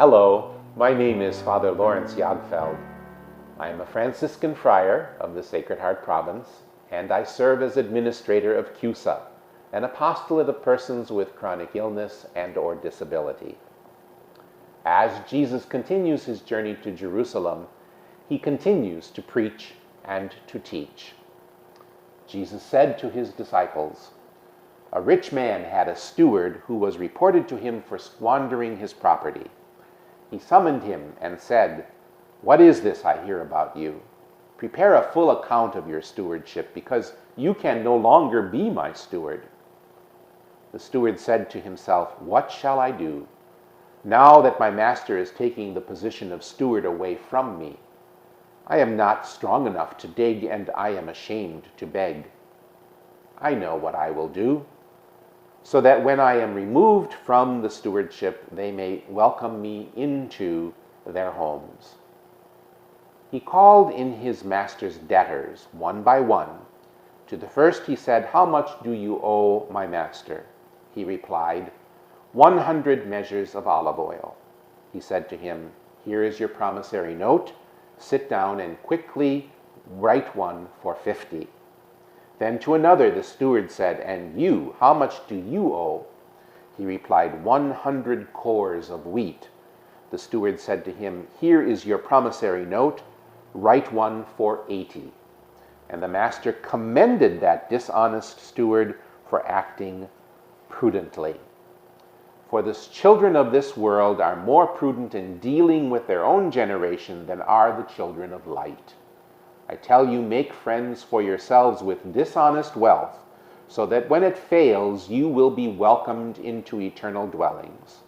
Hello, my name is Father Lawrence Jagfeld. I am a Franciscan friar of the Sacred Heart Province, and I serve as administrator of CUSA, an apostolate of persons with chronic illness and/or disability. As Jesus continues his journey to Jerusalem, he continues to preach and to teach. Jesus said to his disciples, "A rich man had a steward who was reported to him for squandering his property. He summoned him and said, 'What is this I hear about you? Prepare a full account of your stewardship, because you can no longer be my steward.' The steward said to himself, 'What shall I do, now that my master is taking the position of steward away from me? I am not strong enough to dig, and I am ashamed to beg. I know what I will do, so that when I am removed from the stewardship, they may welcome me into their homes.' He called in his master's debtors, one by one. To the first he said, 'How much do you owe my master?' He replied, 100 measures of olive oil. He said to him, 'Here is your promissory note. Sit down and quickly write one for 50. Then to another the steward said, 'And you, how much do you owe?' He replied, 100 cores of wheat. The steward said to him, 'Here is your promissory note. Write one for 80. And the master commended that dishonest steward for acting prudently. For the children of this world are more prudent in dealing with their own generation than are the children of light. I tell you, make friends for yourselves with dishonest wealth, so that when it fails, you will be welcomed into eternal dwellings.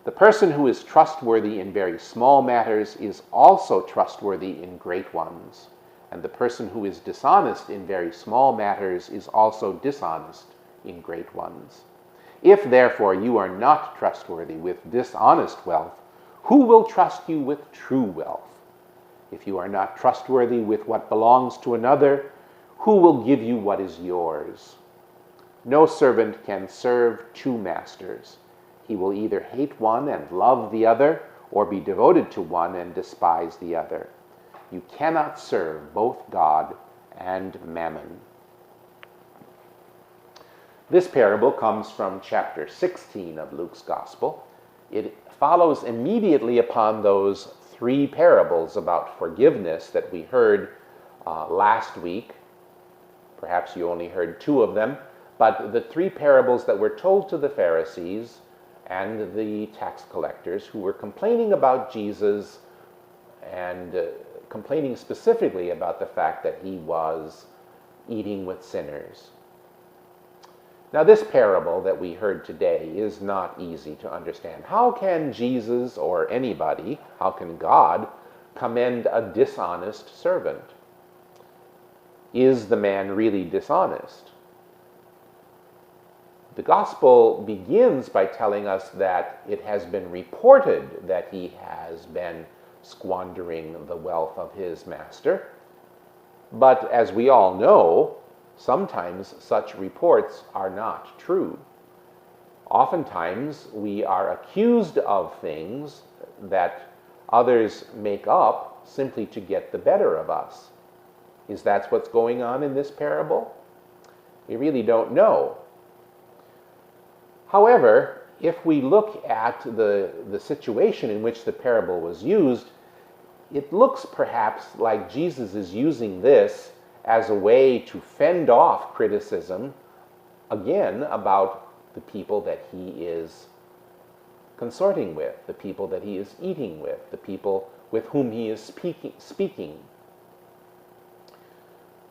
The person who is trustworthy in very small matters is also trustworthy in great ones, and the person who is dishonest in very small matters is also dishonest in great ones. If therefore you are not trustworthy with dishonest wealth, who will trust you with true wealth? If you are not trustworthy with what belongs to another, who will give you what is yours? No servant can serve two masters. He will either hate one and love the other, or be devoted to one and despise the other. You cannot serve both God and Mammon." This parable comes from chapter 16 of Luke's Gospel. It follows immediately upon those 3 parables about forgiveness that we heard last week. Perhaps you only heard 2 of them, but the 3 parables that were told to the Pharisees and the tax collectors who were complaining about Jesus and complaining specifically about the fact that he was eating with sinners. Now, this parable that we heard today is not easy to understand. How can Jesus or anybody, how can God commend a dishonest servant? Is the man really dishonest? The gospel begins by telling us that it has been reported that he has been squandering the wealth of his master. But as we all know, sometimes such reports are not true. Oftentimes, we are accused of things that others make up simply to get the better of us. Is that what's going on in this parable? We really don't know. However, if we look at the situation in which the parable was used, it looks perhaps like Jesus is using this as a way to fend off criticism, again, about the people that he is consorting with, the people that he is eating with, the people with whom he is speaking.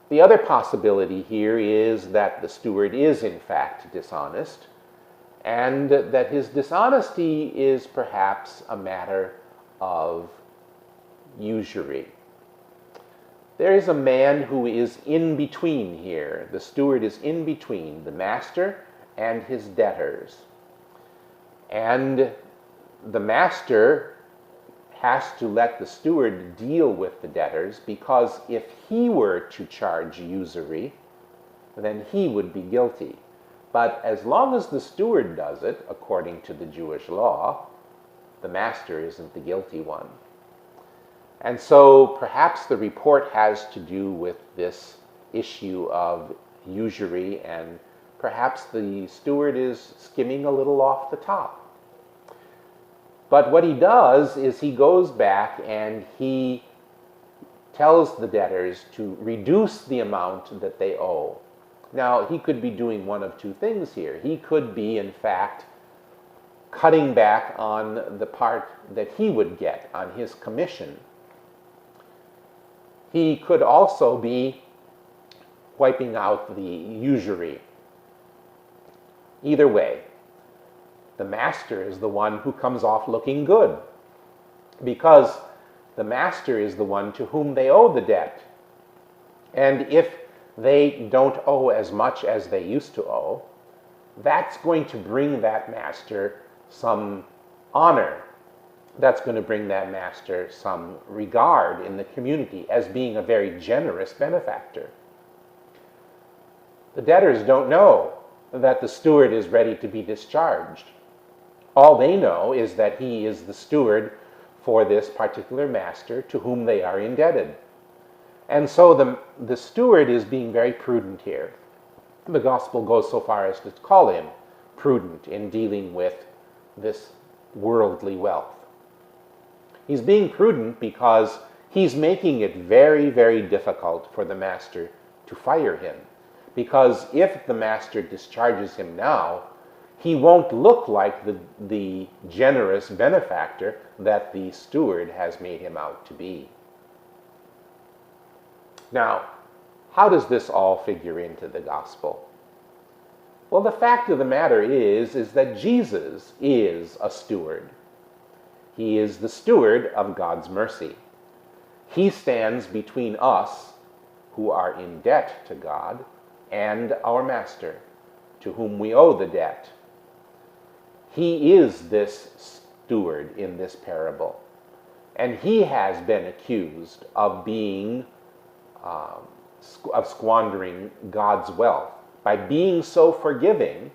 The other possibility here is that the steward is in fact dishonest, and that his dishonesty is perhaps a matter of usury. There is a man who is in between here. The steward is in between the master and his debtors. And the master has to let the steward deal with the debtors, because if he were to charge usury, then he would be guilty. But as long as the steward does it, according to the Jewish law, the master isn't the guilty one. And so perhaps the report has to do with this issue of usury, and perhaps the steward is skimming a little off the top. But what he does is he goes back and he tells the debtors to reduce the amount that they owe. Now, he could be doing one of two things here. He could be, in fact, cutting back on the part that he would get on his commission. He could also be wiping out the usury. Either way, the master is the one who comes off looking good, because the master is the one to whom they owe the debt. And if they don't owe as much as they used to owe, that's going to bring that master some honor. That's going to bring that master some regard in the community as being a very generous benefactor. The debtors don't know that the steward is ready to be discharged. All they know is that he is the steward for this particular master to whom they are indebted. And so the steward is being very prudent here. The gospel goes so far as to call him prudent in dealing with this worldly wealth. He's being prudent because he's making it very, very difficult for the master to fire him. Because if the master discharges him now, he won't look like the generous benefactor that the steward has made him out to be. Now, how does this all figure into the gospel? Well, the fact of the matter is that Jesus is a steward. He is the steward of God's mercy. He stands between us, who are in debt to God, and our master, to whom we owe the debt. He is this steward in this parable, and he has been accused of squandering God's wealth. By being so forgiving,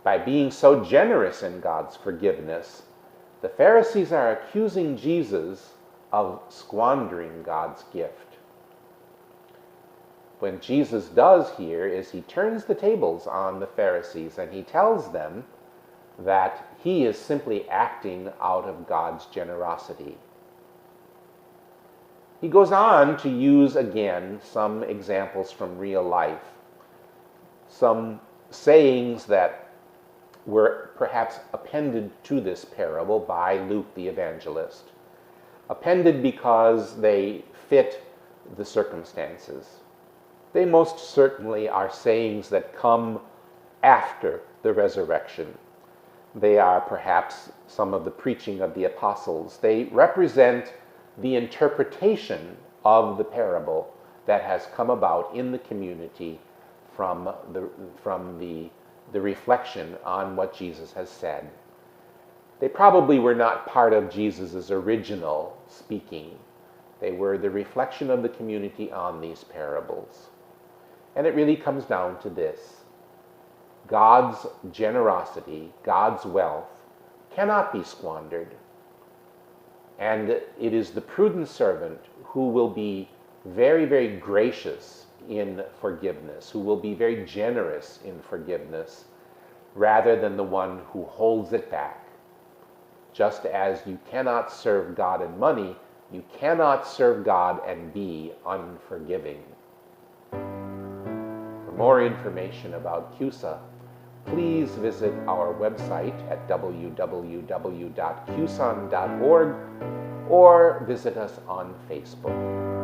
by being so generous in God's forgiveness, the Pharisees are accusing Jesus of squandering God's gift. What Jesus does here is he turns the tables on the Pharisees, and he tells them that he is simply acting out of God's generosity. He goes on to use again some examples from real life, some sayings that were perhaps appended to this parable by Luke the evangelist. Appended because they fit the circumstances. They most certainly are sayings that come after the resurrection. They are perhaps some of the preaching of the apostles. They represent the interpretation of the parable that has come about in the community from the reflection on what Jesus has said. They probably were not part of Jesus' original speaking. They were the reflection of the community on these parables. And it really comes down to this: God's generosity, God's wealth, cannot be squandered. And it is the prudent servant who will be very, very gracious in forgiveness, who will be very generous in forgiveness, rather than the one who holds it back. Just as you cannot serve God and money, you cannot serve God and be unforgiving. For more information about CUSA, please visit our website at www.cuson.org or visit us on Facebook.